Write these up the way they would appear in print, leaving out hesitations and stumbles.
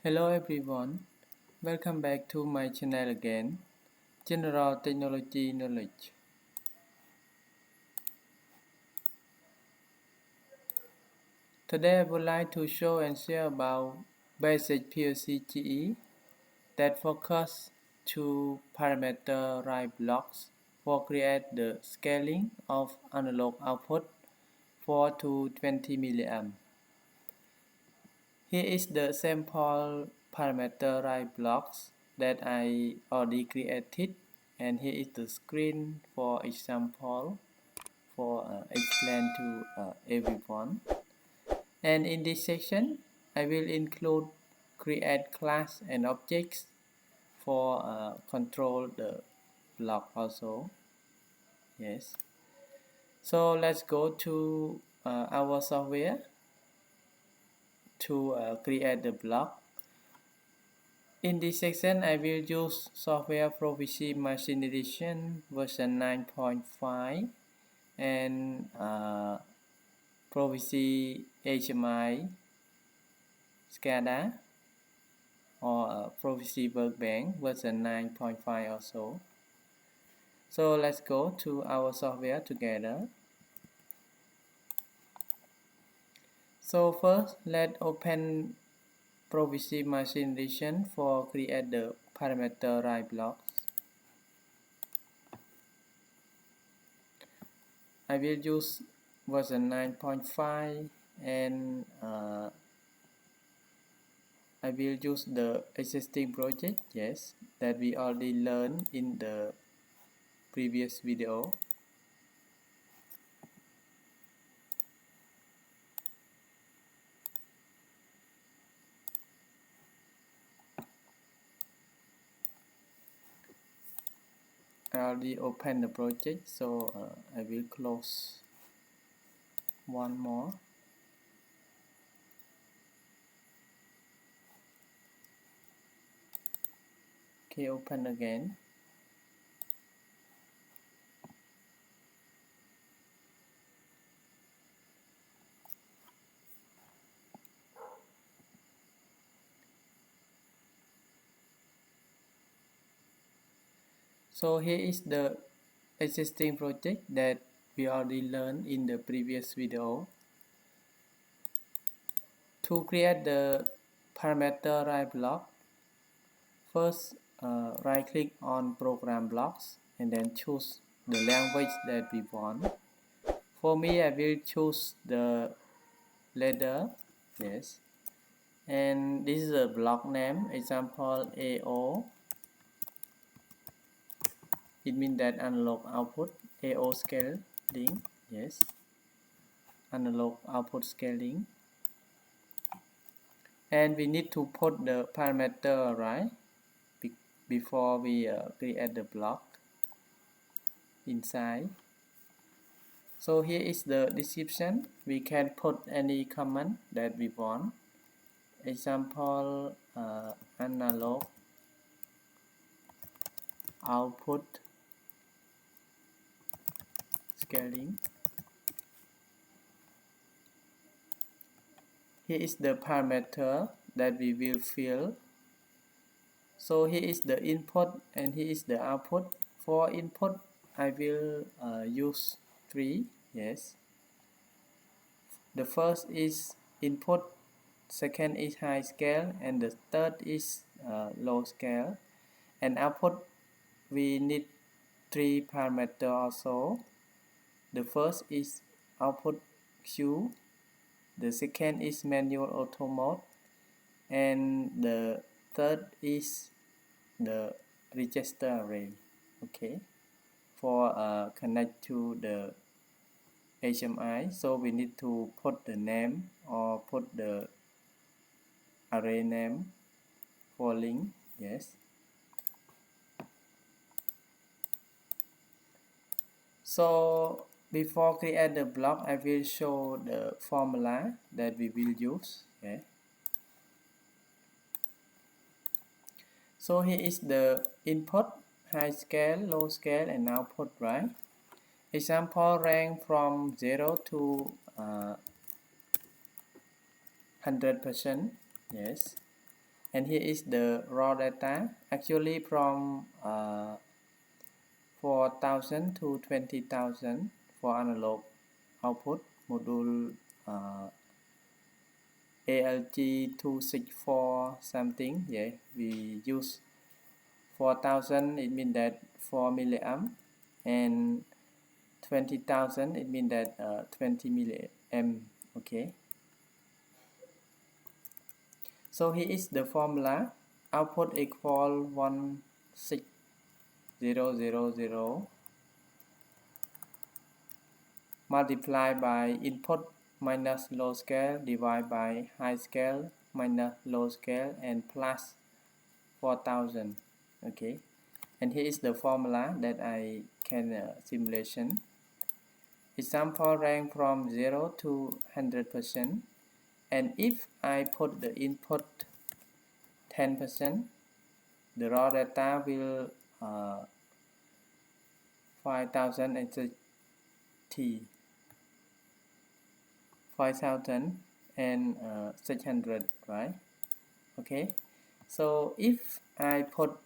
Hello everyone, welcome back to my channel again, General Technology Knowledge. Today I would like to show and share about basic PLC GE that focus to parameterize blocks for create the scaling of analog output 4 to 20 milliamp. Here is the sample parameterize blocks that I already created, and here is the screen for example for explain to everyone. And in this section, I will include create class and objects for control the block also. Yes. So let's go to our software to create the block. In this section, I will use software Proficy Machine Edition version 9.5 and Proficy HMI SCADA or Proficy Workbench version 9.5 also. So let's go to our software together. So first, let's open Proficy Machine Edition for create the parameterize blocks. I will use version 9.5 and I will use the existing project, yes, that we already learned in the previous video. I already opened the project, so I will close one more. Okay, open again. So here is the existing project that we already learned in the previous video. To create the parameterize block, first right click on program blocks and then choose the language that we want. For me, I will choose the ladder, yes, and this is a block name, example AO. It means that analog output, AO scaling, yes, analog output scaling. And we need to put the parameter, right, before we create the block inside. So here is the description. We can put any command that we want. Example, analog output scaling. Here is the parameter that we will fill. So here is the input and here is the output. For input, I will use 3, yes. The first is input, second is high scale, and the third is low scale. And output, we need 3 parameters also. The first is output Q, the second is manual auto mode, and the third is the register array. Okay, for connect to the HMI, so we need to put the name or put the array name for link, yes. So before create the block, I will show the formula that we will use. Okay. So here is the input, high scale, low scale, and output, right? Example rank from 0 to 100%. Yes. and here is the raw data. Actually from 4,000 to 20,000 for analog output module ALG 264 something. Yeah, we use 4,000, it means that 4 milliamp, and 20,000, it means that 20 milliamp. Okay, so here is the formula. Output equal 16000 multiplied by input minus low scale divided by high scale minus low scale and plus 4,000. Okay, and here is the formula that I can simulation. Example rank from 0 to 100%, and if I put the input 10%, the raw data will 5,600, right? Okay, so if I put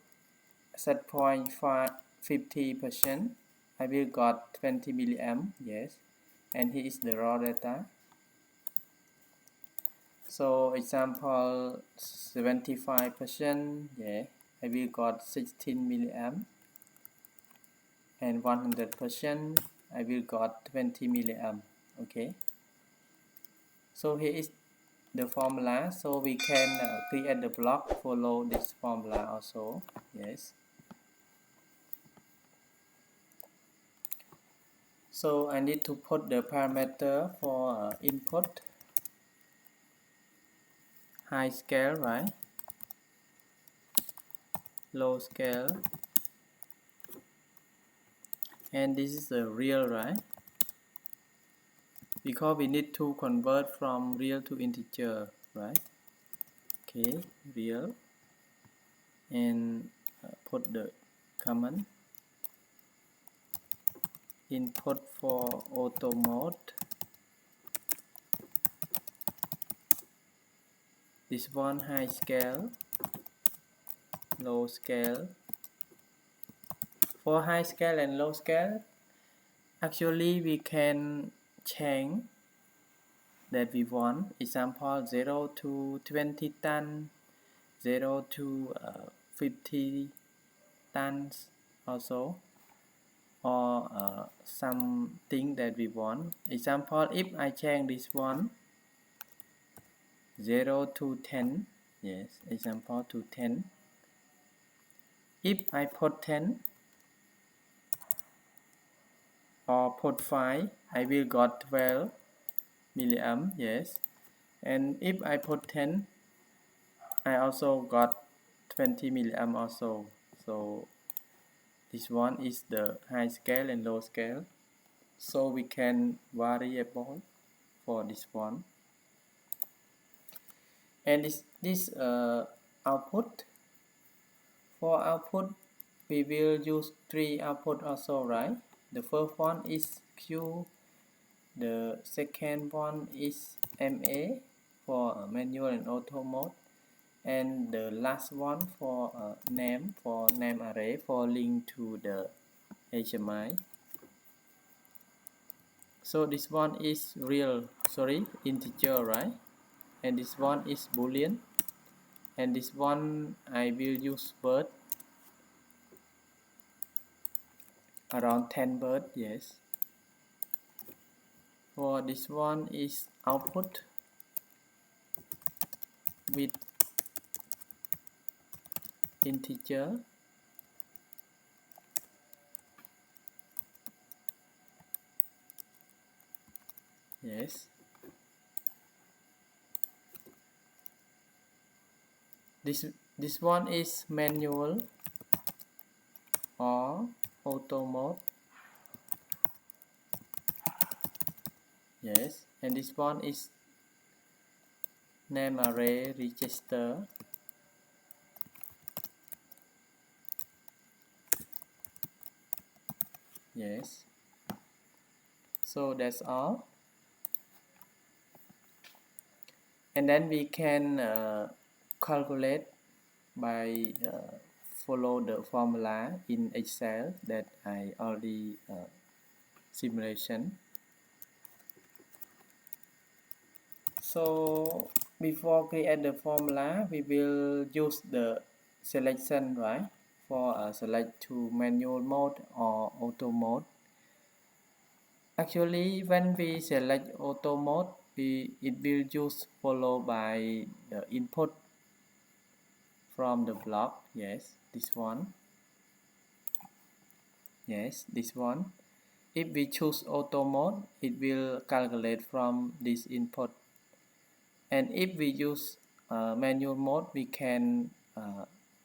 set point 50%, I will got 20 milliamp. Yes, and here is the raw data. So example 75%, yeah, I will got 16 milliamp, and 100% I will got 20 milliamp. Okay, so here is the formula, so we can create the block follow this formula also. Yes, so I need to put the parameter for input high scale, right, low scale, and this is the real, right, because we need to convert from real to integer, right? Okay, real, and put the command input for auto mode. This one high scale, low scale. For high scale and low scale, actually we can change that we want. Example 0 to 20 ton, 0 to 50 tons also, or something that we want. Example, if I change this one 0 to 10, yes, example to 10. If I put 10 or put 5, I will got 12 milliamp. Yes, and if I put 10, I also got 20 milliamp also. So this one is the high scale and low scale, so we can variable for this one. And this output, for output we will use 3 output also, right? The first one is Q, the second one is MA for manual and auto mode, and the last one for name, for name array, for link to the HMI. So this one is real, sorry, integer, right? And this one is boolean, and this one I will use bird, around 10 bird. Yes, for this one is output with integer. Yes, this one is manual or auto mode. Yes, and this one is name array register. Yes, so that's all. And then we can calculate by follow the formula in Excel that I already simulation. So before create the formula, we will use the selection, right? For select to manual mode or auto mode. Actually, when we select auto mode, it will just follow by the input from the block. Yes, this one. Yes, this one. If we choose auto mode, it will calculate from this input. And if we use manual mode, we can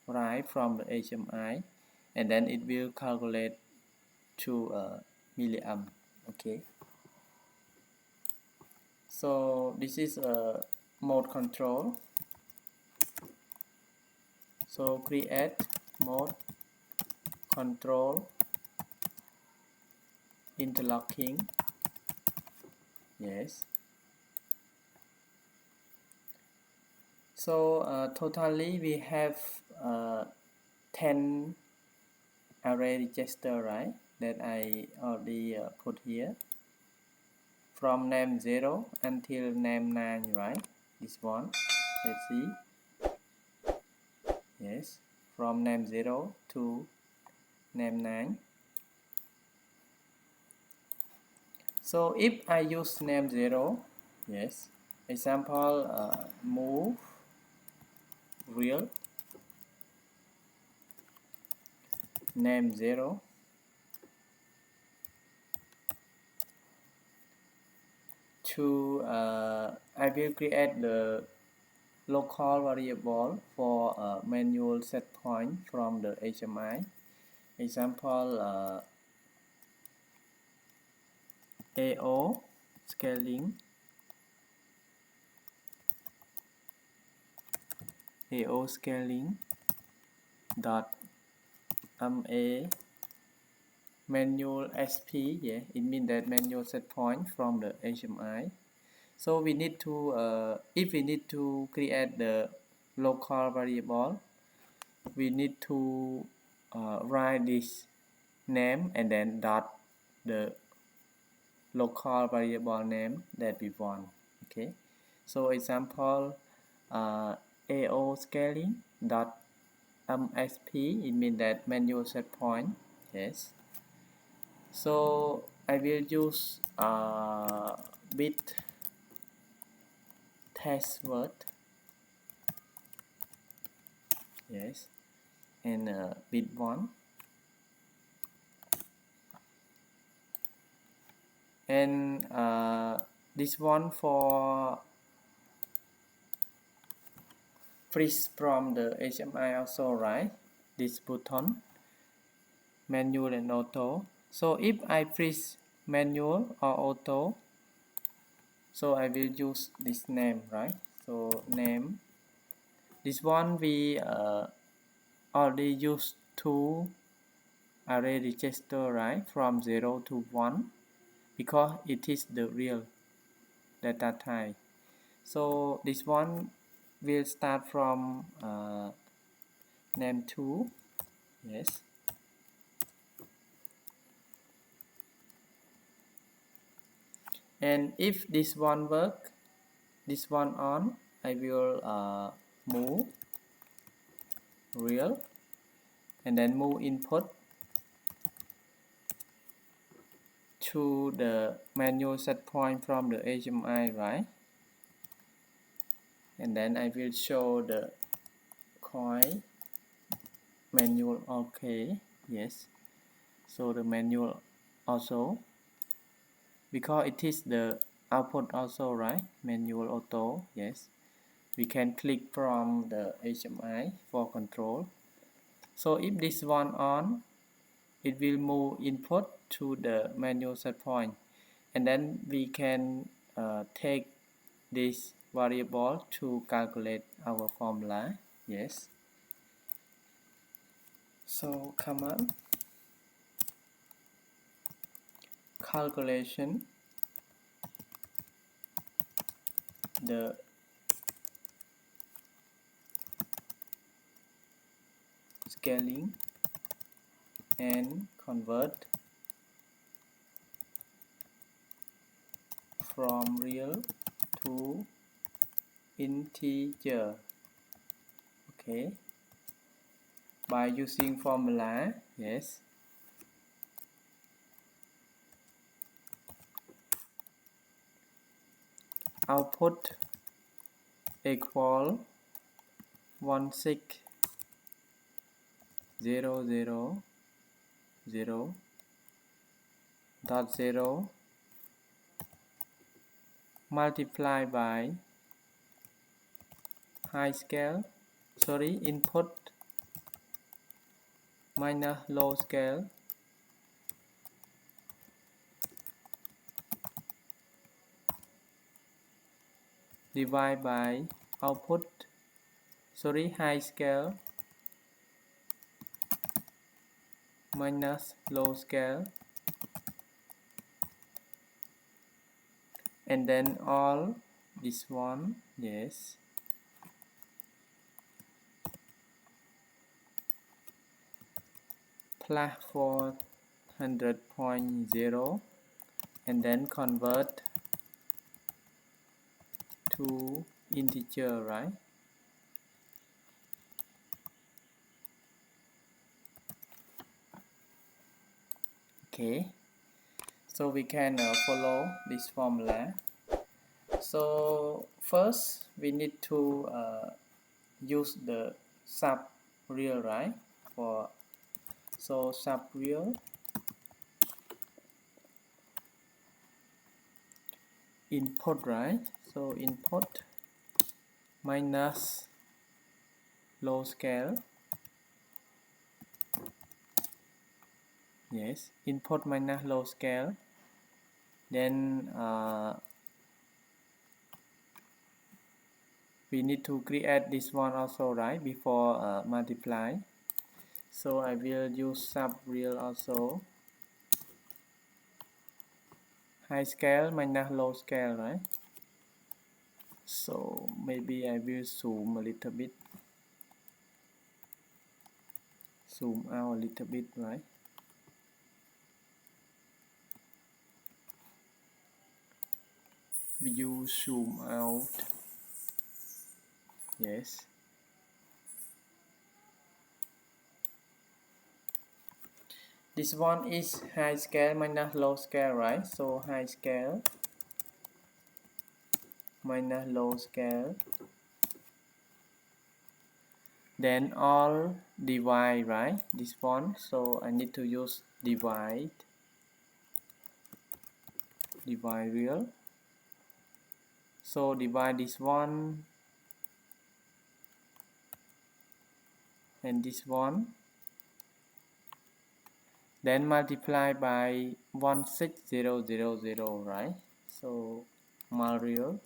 write from the HMI, and then it will calculate to milliamp. Okay. So this is a mode control. So create mode control interlocking. Yes. So totally we have 10 array register, right? That I already put here. From name 0 until name 9, right? This one. Let's see. Yes. From name 0 to name 9. So if I use name 0, yes. Example, move real name 0 to I will create the local variable for manual set point from the HMI. Example, AO scaling dot MA manual SP. Yeah, it means that manual set point from the HMI. So we need to if we need to create the local variable, we need to write this name and then dot the local variable name that we want. Okay, so example, AO scaling dot MSP, it means that manual set point. Yes, so I will use bit test word. Yes, and bit 1, and this one for freeze from the HMI also, right? This button manual and auto. So if I freeze manual or auto, so I will use this name, right? So name, this one we already used two array register, right? From 0 to 1, because it is the real data type. So this one will start from name 2. Yes. And if this one work, this one on, I will move real and then move input to the manual set point from the HMI, right? And then I will show the coil manual. Okay, yes. So the manual also, because it is the output also, right? Manual auto. Yes, we can click from the HMI for control. So if this one on, it will move input to the manual set point, and then we can take this variable to calculate our formula. Yes. So command calculation the scaling and convert from real to integer. Okay, by using formula. Yes, output equal 16,000.0 multiply by input minus low scale divide by output high scale minus low scale, and then all this one. Yes, plus 400.0 and then convert to integer, right? Okay, so we can follow this formula. So first we need to use the sub real, right? So sub real input, right? So input minus low scale. Yes, input minus low scale. Then we need to create this one also, right? Before multiply. So I will use sub real also. High scale minus low scale, right? So maybe I will zoom a little bit. Zoom out a little bit, right? View zoom out. Yes. This one is high scale minus low scale, right? So high scale minus low scale. Then all divide, right? This one. So I need to use divide real. So divide this one and this one. Then multiply by 16,000, right? So mul real.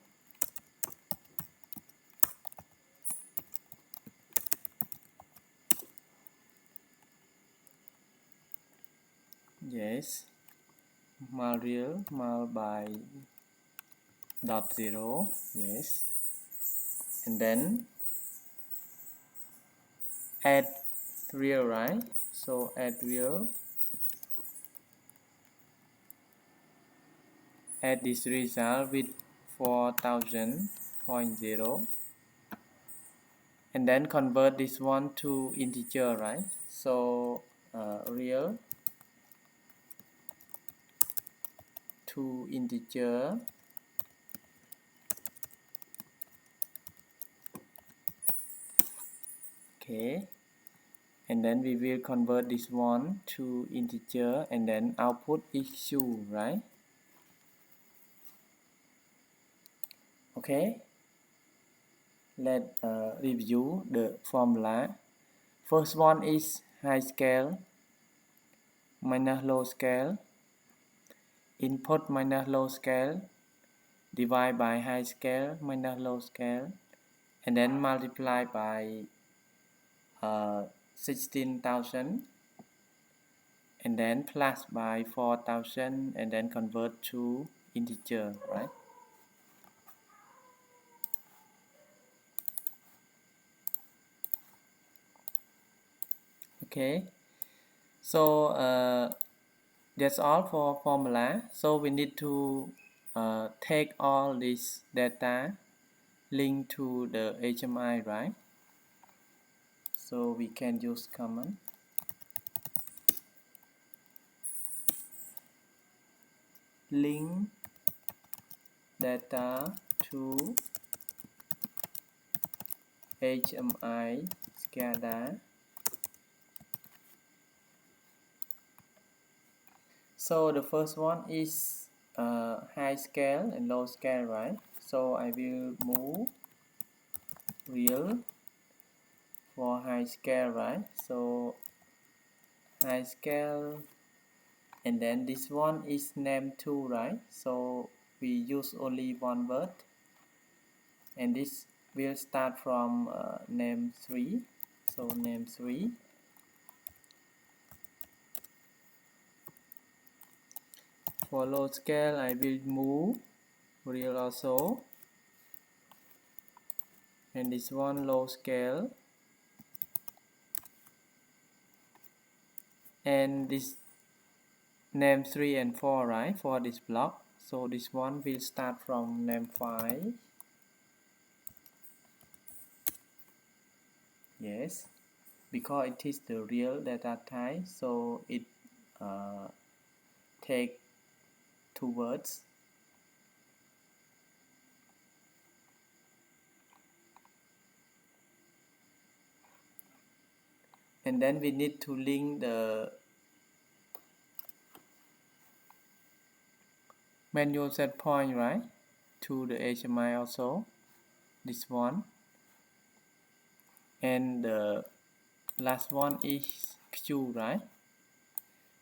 Yes, mul real mul by dot 0. Yes, and then add real, right? So add real, add this result with 4,000.0 and then convert this one to integer, right? So real to integer. Okay, and then we will convert this one to integer and then output is 2, right? Okay, let's review the formula. First one is high scale minus low scale, input minus low scale, divide by high scale minus low scale, and then multiply by 16,000 and then plus by 4,000 and then convert to integer, right? Okay, so that's all for formula. So we need to take all this data, link to the HMI, right? So we can use command link data to HMI SCADA. So the first one is high scale and low scale, right? So I will move real for high scale, right? So high scale, and then this one is name 2, right? So we use only one word, and this will start from name 3. So name 3. For low scale, I will move real also, and this one low scale, and this name 3 and 4, right, for this block. So this one will start from name 5. Yes, because it is the real data type, so it take 2 words. And then we need to link the manual set point, right, to the HMI also, this one. And the last one is Q, right?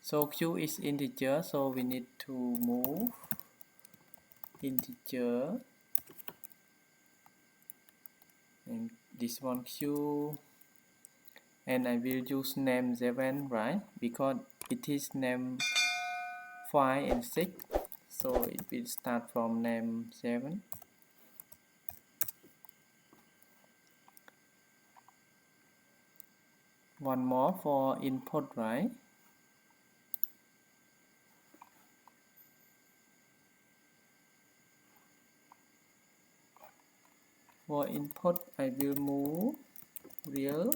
So Q is integer, so we need to move integer, and this one Q, and I will use name 7, right, because it is name 5 and 6, so it will start from name 7. One more for input, right? For input, I will move real,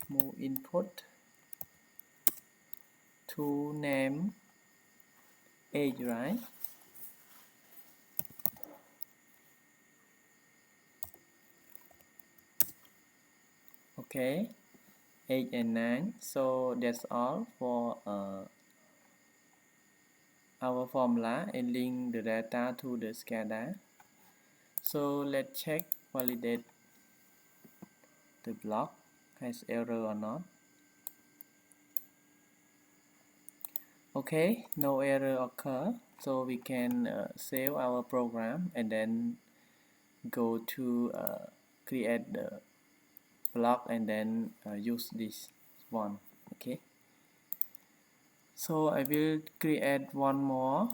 move input to name 8, right? Okay, 8 and 9. So that's all for our formula and link the data to the SCADA. So let's check, validate the block has error or not. Okay, no error occur, so we can save our program and then go to create the block and then use this one. Okay, so I will create one more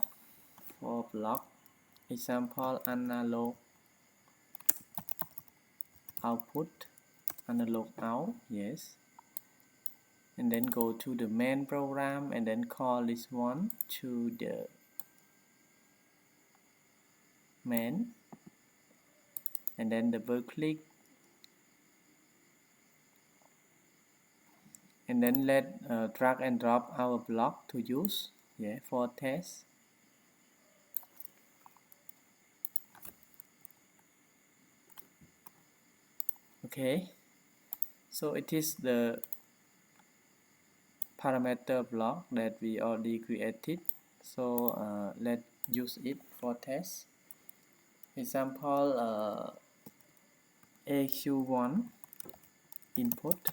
for block, example analog output, analog out, yes, and then go to the main program and then call this one to the main, and then double click, and then let drag and drop our block to use, yeah, for test. Okay, so it is the parameter block that we already created, so let's use it for test. Example AQ1 input,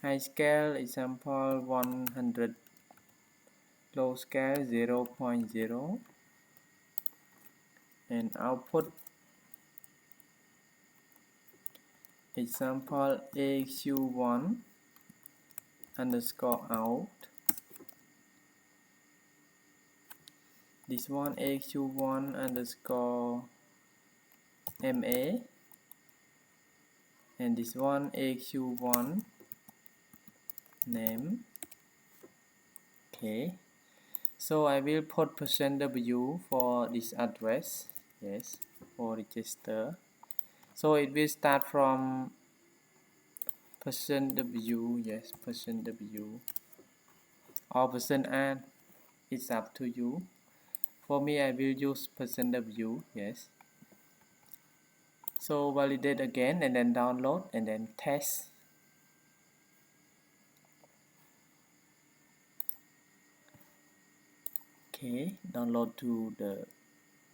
high scale example 100, low scale 0.0, and output example AQ1 underscore out. This one AQ1 underscore MA, and this one AQ1 name. Okay, so I will put %W for this address, yes, for register. So it will start from %W, yes, %W or %N, it's up to you. For me, I will use %W, yes. So validate again and then download and then test. Okay, download to the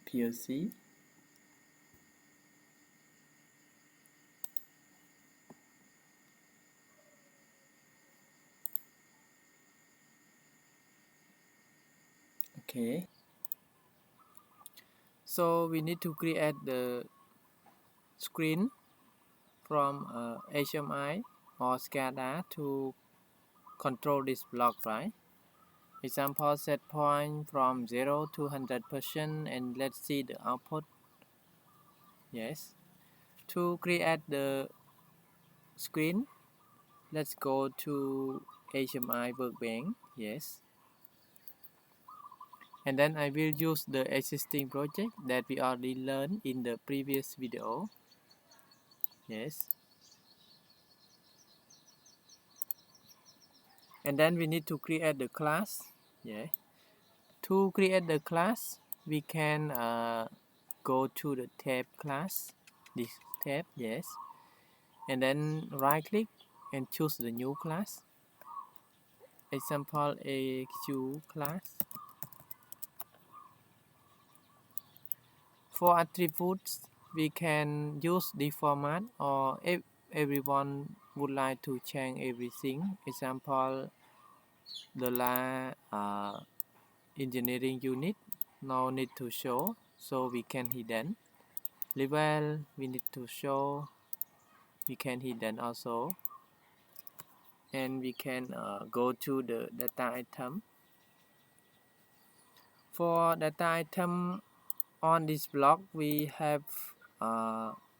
PLC. Okay, so we need to create the screen from HMI or SCADA to control this block, right? Example, set point from 0 to 100% and let's see the output. Yes, to create the screen, let's go to HMI workbench. Yes, and then I will use the existing project that we already learned in the previous video. Yes, and then we need to create the class. Yeah, to create the class we can go to the tab class, this tab, yes, and then right click and choose the new class. Example AQ class. For attributes we can use the format, or if everyone would like to change everything. Example, the engineering unit no need to show, so we can hidden. Level we need to show, we can hidden also, and we can go to the data item. For data item on this block we have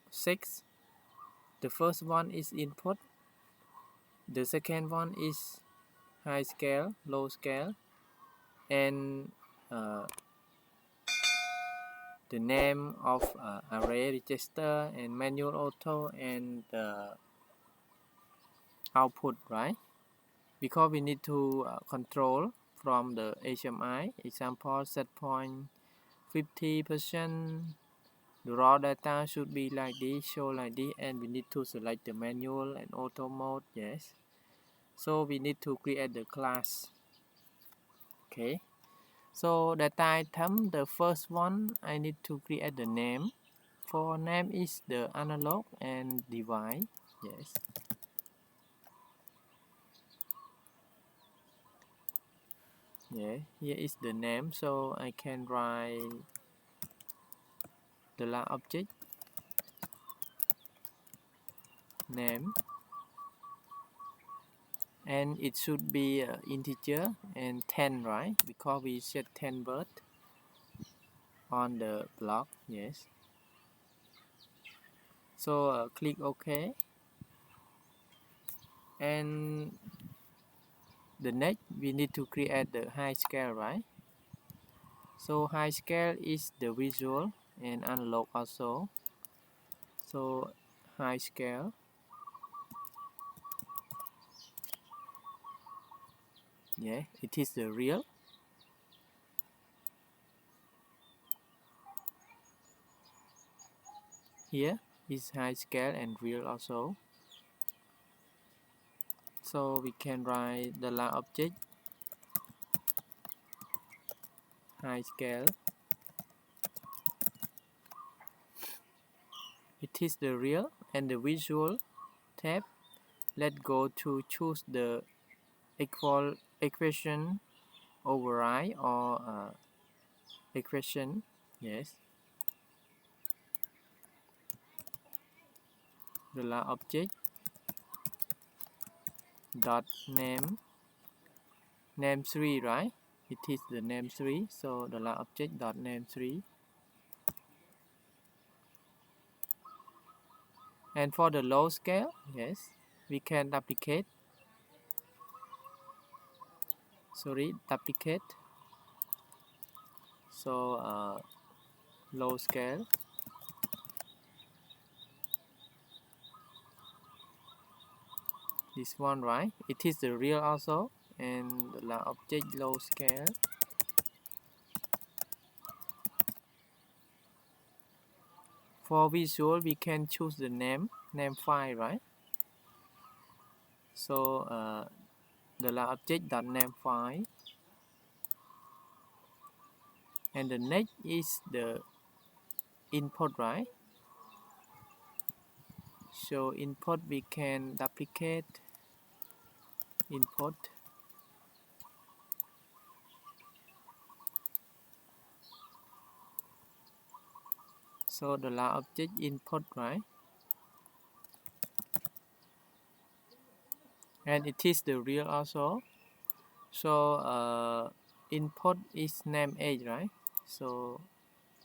6. The first one is input, the second one is high scale, low scale, and the name of array, register, and manual auto, and the output, right? Because we need to control from the HMI. Example, set point 50%, the raw data should be like this, show like this, and we need to select the manual and auto mode. Yes, so we need to create the class. Okay, so data item, the first one I need to create the name. For name is the analog and device. Yes, yeah, here is the name, so I can write the last object name, and it should be integer and 10, right? Because we set 10 bird on the block. Yes, so click OK, and the next we need to create the high scale, right? So high scale is the visual and analog also, so high scale. Yeah, it is the real. Here is high scale and real also, so we can write the last object high scale. It is the real and the visual tab. Let's go to choose the equation override or equation. Yes, the last object dot name 3, right? It is the name 3, so the last object dot name 3, And for the low scale, yes, we can duplicate. Duplicate. So low scale. This one, right? It is the real also, and the object low scale. For visual, we can choose the name file, right? So the object.name file, and the next is the input, right? So input we can duplicate input. So the object input, right? And it is the real also. So input is name age, right? So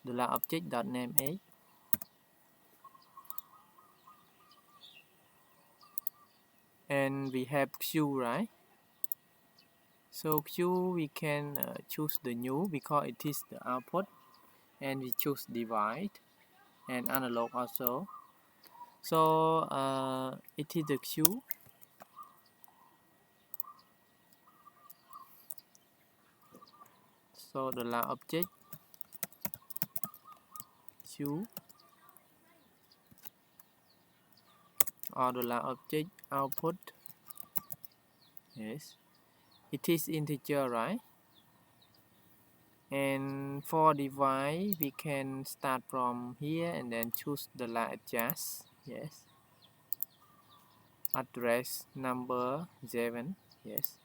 the object.name age. And we have Q, right? So Q we can choose the new because it is the output, and we choose divide and analog also. So it is the Q. So the object Q, or the object output, yes, it is integer, right? And for divide we can start from here and then choose the adjust, yes, address number 7, yes,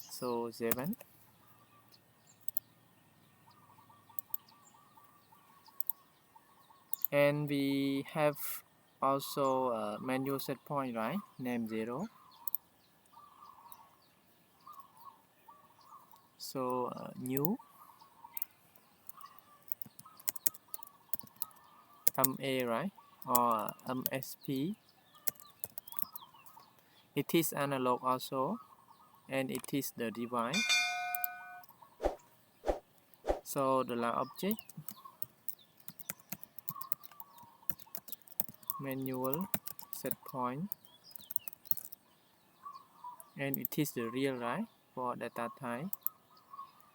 so 7. And we have also a manual set point, right? Name 0. So new MA, right? Or MSP. It is analog also, and it is the device. So the object manual set point, and it is the real, right? For data type.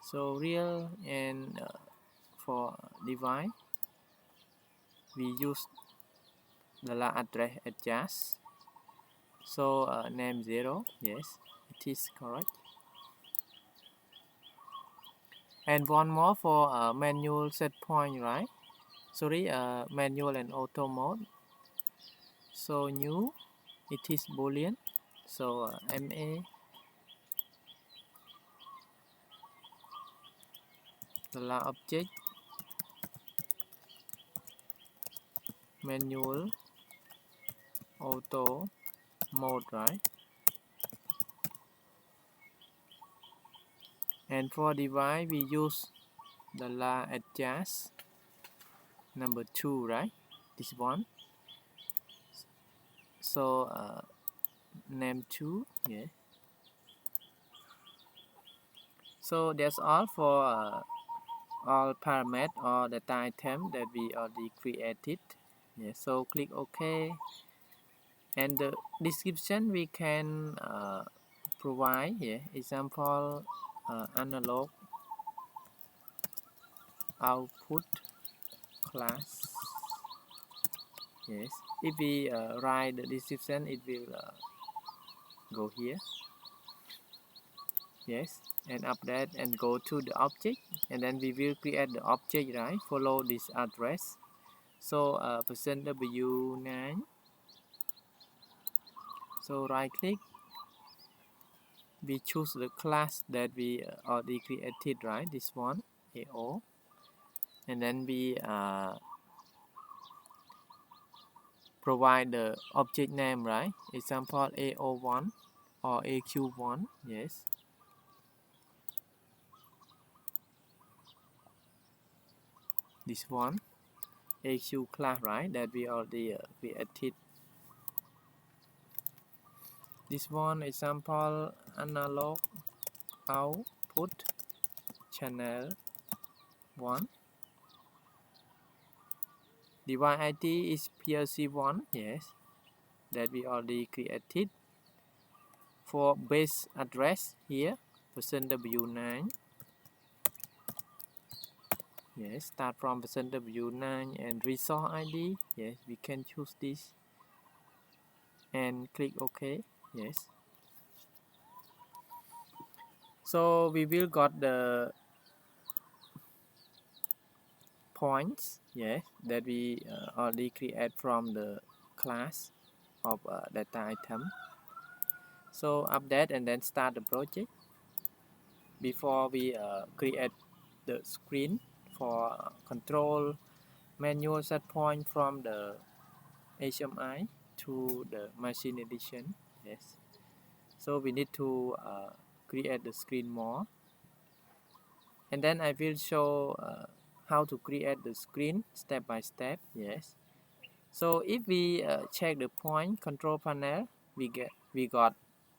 So real, and for device we use the address adjust. So name 0, yes, it is correct. And one more for manual set point, right? Manual and auto mode. So new, it is boolean. So MA, the object manual auto mode, right? And for device we use the adjust number 2, right? This one. So name 2, yeah. So that's all for all parameters or data item that we already created. Yeah, so click OK. And the description we can provide, yeah, example analog output class. Yes, if we write the description, it will go here. Yes, and update and go to the object, and then we will create the object, right? Follow this address. So %W9. So right click, we choose the class that we already created, right? This one, AO, and then we provide the object name, right? Example AO1 or AQ1, yes. This one. AQ class, right? That we already created. This one example analog output channel 1. Device ID is PLC 1, yes, that we already created. For base address here, %W9. Yes, start from %W9 and resource ID. Yes, we can choose this and click OK. Yes. So we will got the points, yes, that we already create from the class of data item. So update and then start the project. Before we create the screen for control manual set point from the HMI to the machine edition. Yes. So we need to create the screen more. And then I will show how to create the screen step by step. Yes. So if we check the point control panel, we got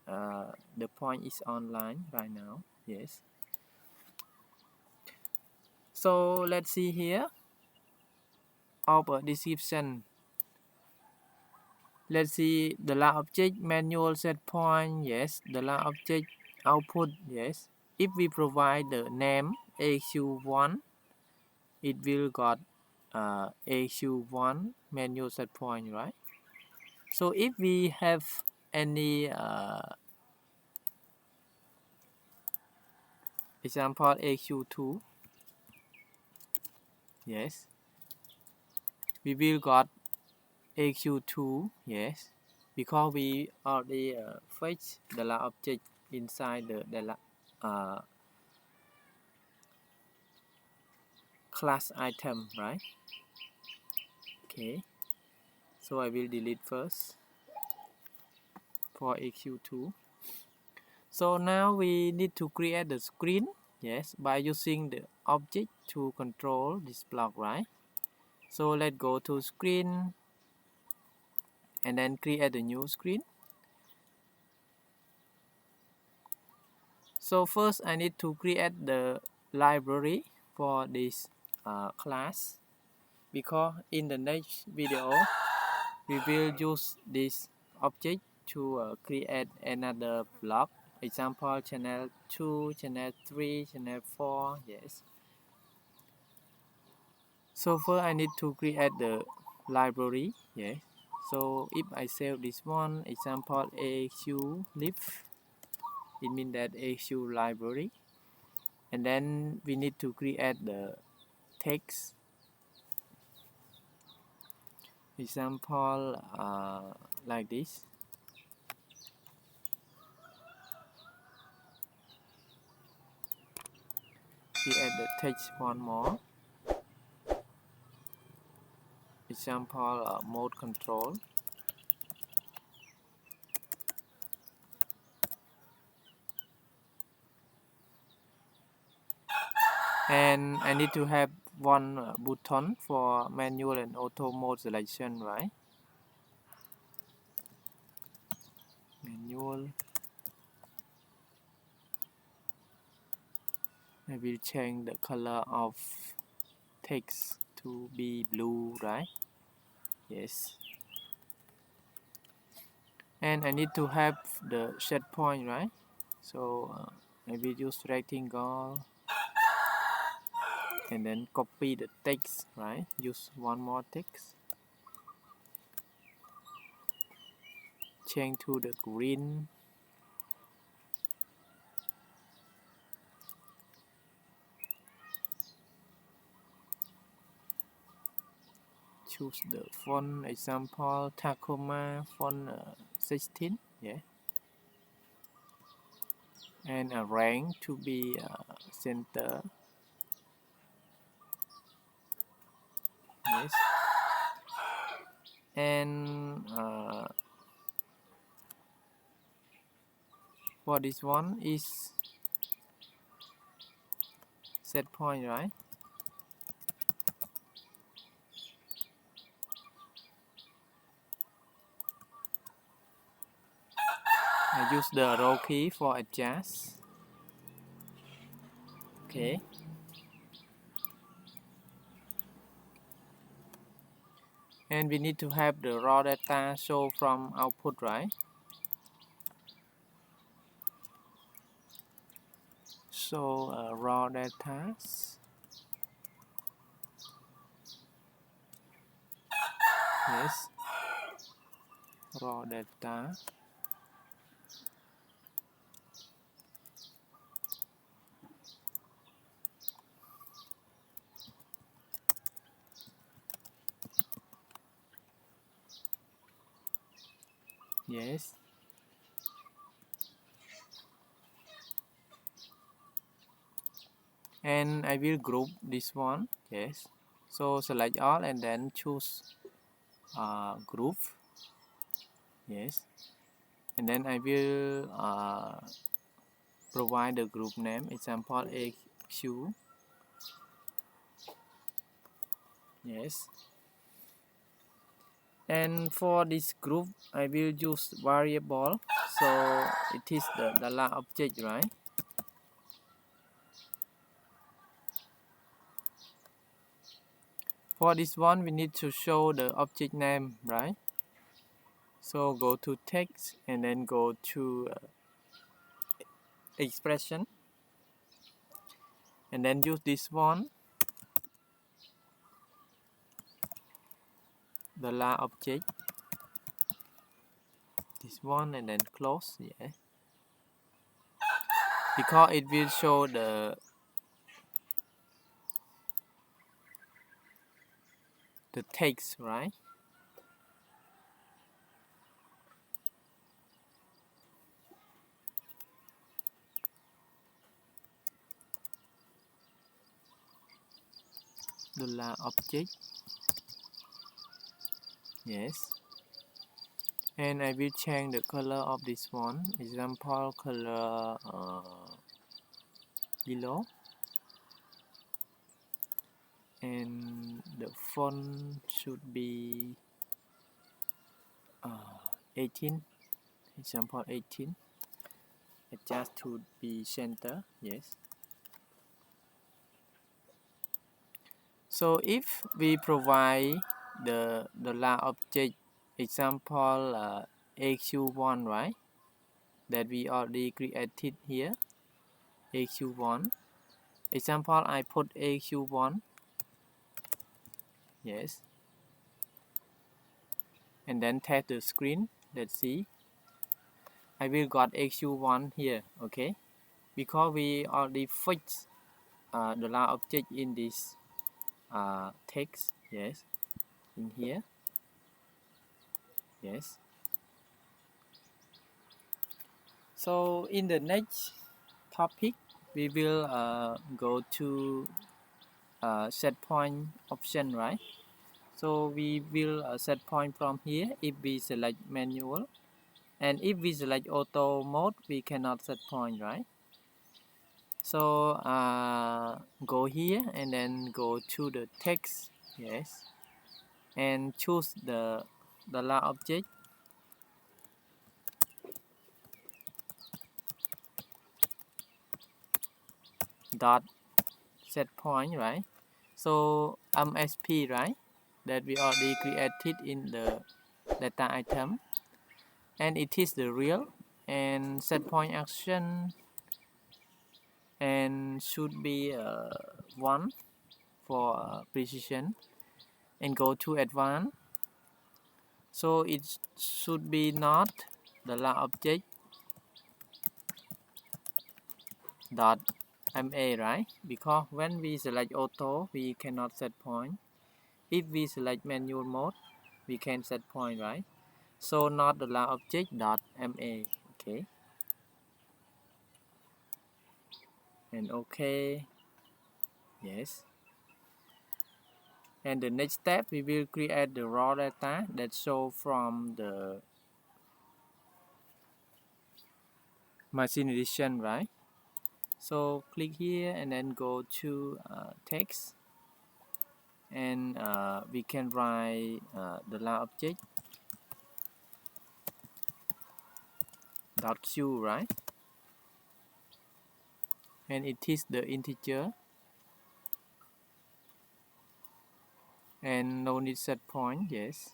the point is online right now. Yes. So let's see here. Our description. Let's see the last object manual set point. Yes. The last object output. Yes. If we provide the name AQ1, it will got AQ1 manual set point, right? So if we have any example AQ2, yes, we will got AQ2, yes, because we already fetch the last object inside the class item, right? Okay, so I will delete first for AQ2. So now we need to create the screen, yes, by using the object to control this block, right? So let's go to screen and then create a new screen. So first I need to create the library for this class, because in the next video we will use this object to create another block, example channel 2, channel 3, channel 4, yes. So first I need to create the library, yes. So if I save this one, example AQ lib, it means that AQ library, and then we need to create the text, example like this. Create the text one more, example mode control, and I need to have one button for manual and auto mode selection, right? Manual. I will change the color of text to be blue, right? Yes. And I need to have the set point, right? So I will use rectangle and then copy the text, right? Use one more text. Change to the green. Choose the font, example Tacoma font 16, yeah. And a rank to be center. Yes. And for this one is set point, right? I use the arrow key for adjust. Okay. And we need to have the raw data show from output, right? So raw data. Yes. Raw data. Yes. And I will group this one. Yes. So select all and then choose group. Yes. And then I will provide the group name, example AQ. Yes. And for this group I will use variable, so it is the dollar object, right? For this one we need to show the object name, right? So go to text and then go to expression and then use this one, dollar object, this one, and then close. Yeah, because it will show the text, right? Dollar object. Yes. And I will change the color of this one, example color yellow, and the font should be 18, example 18, adjust to be center. Yes. So if we provide the dollar object, example AQ1, right, that we already created here, AQ1, example I put AQ1. Yes. And then test the screen. Let's see. I will got AQ1 here. Okay. Because we already fixed the dollar object in this text. Yes. In here. Yes. So in the next topic, we will go to set point option, right? So we will set point from here if we select manual, and if we select auto mode we cannot set point, right? So go here and then go to the text. Yes, and choose the dollar object dot set point, right? So MSP, right, that we already created in the data item, and it is the real, and set point action and should be 1 for precision, and go to advanced. So it should be not dollar object dot MA, right? Because when we select auto we cannot set point. If we select manual mode we can set point, right? So not dollar object dot MA. Okay. And okay. Yes. And the next step we will create the raw data that show from the Machine Edition, right? So click here and then go to text, and we can write the dollar object dot q, right? And it is the integer and no need set point. Yes.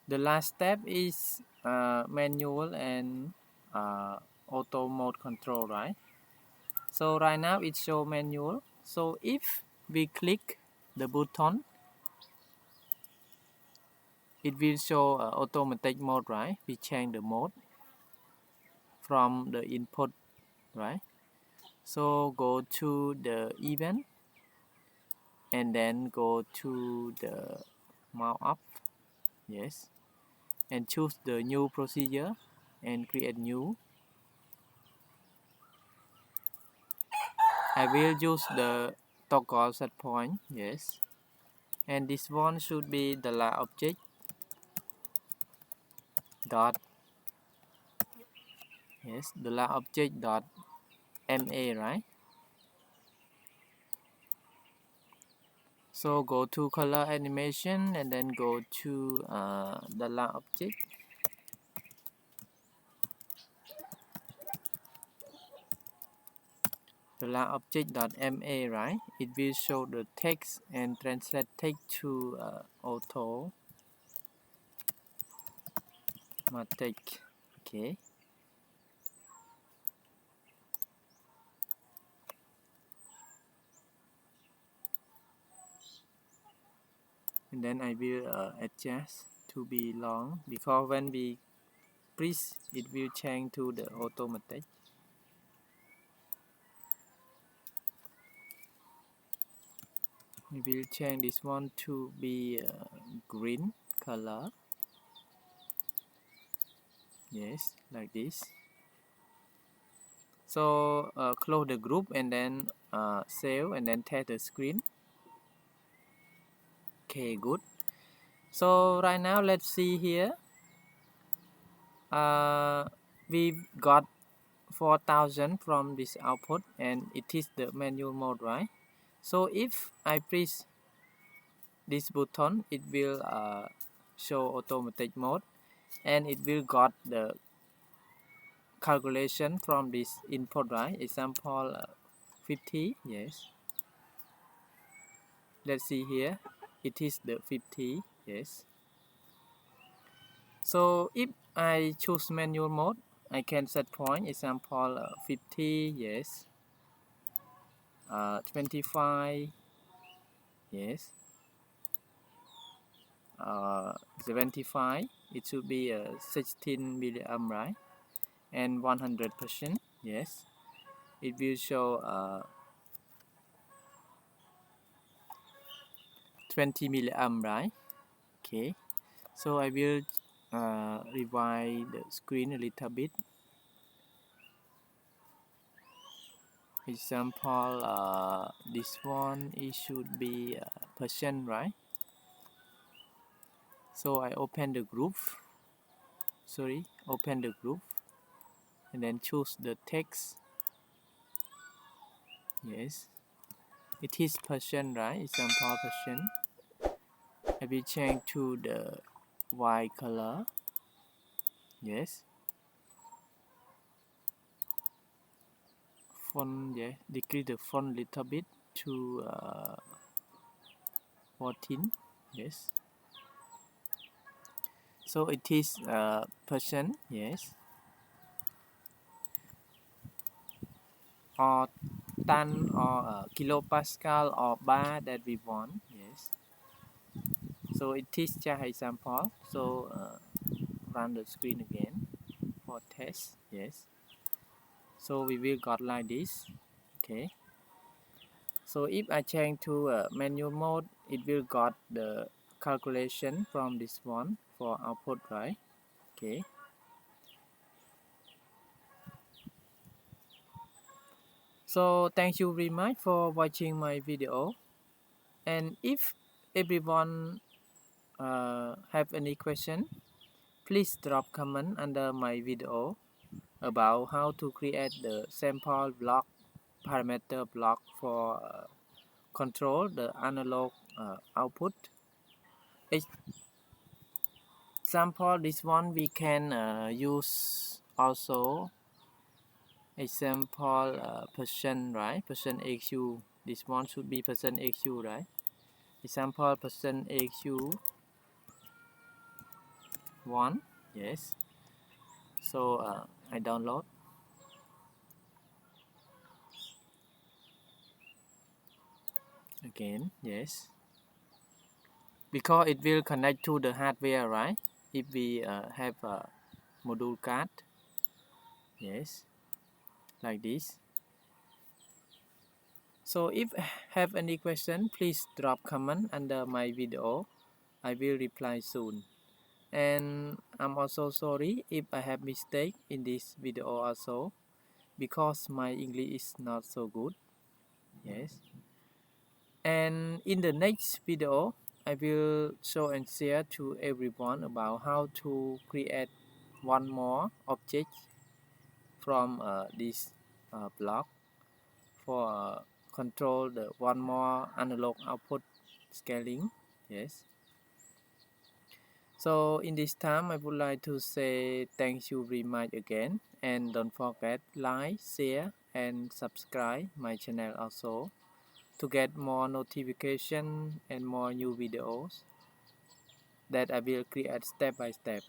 The last step is manual and auto mode control, right? So right now it show manual. So if we click the button, it will show automatic mode, right? We change the mode from the input, right? So go to the event and then go to the mouse up, yes, and choose the new procedure and create new. I will use the toggle set point, yes, and this one should be the last object dot, yes, the last object dot ma, right? So go to color animation and then go to the last object. The last object dot ma, right? It will show the text and translate text to automatic. Okay. And then I will adjust to be long because when we press it will change to the automatic. We will change this one to be green color, yes, like this. So close the group and then save and then test the screen. Okay, good. So right now let's see here. We got 4000 from this output and it is the manual mode, right? So if I press this button, it will show automatic mode and it will got the calculation from this input, right? Example 50, yes. Let's see here, it is the 50, yes. So if I choose manual mode, I can set point, example 50, yes. 25, yes. 75, it should be 16 milliamp, right? And 100%, yes. It will show 20 milliamp, right? Okay. So I will revise the screen a little bit. Example, this one it should be percent, right? So I open the group, open the group and then choose the text, yes, it is percent, right? Example percent. I will change to the white color, yes. Font, yeah, decrease the font little bit to 14, yes. So it is percent, yes, or ton or kilopascal or bar that we want, yes. So it is just example. So run the screen again for test, yes. So we will got like this, okay. So if I change to manual mode, it will got the calculation from this one for output, right? Okay. So thank you very much for watching my video. And if everyone have any question, please drop comment under my video about how to create the sample block, parameter block for control the analog output. example, this one we can use also example percent, right? Percent AQ. This one should be percent AQ, right? Example percent AQ 1. Yes. So I download. Again, yes. Because it will connect to the hardware, right? If we have a module card. Yes. Like this. So if have any question, please drop comment under my video. I will reply soon. And I'm also sorry if I have mistake in this video also, because my English is not so good. Yes. And in the next video, I will show and share to everyone about how to create one more object from this block for control the one more analog output scaling. Yes. So in this time, I would like to say thank you very much again, and don't forget like, share and subscribe my channel also to get more notification and more new videos that I will create step by step.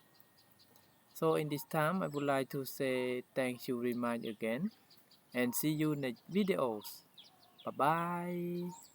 So in this time, I would like to say thank you very much again, and see you next videos. Bye bye.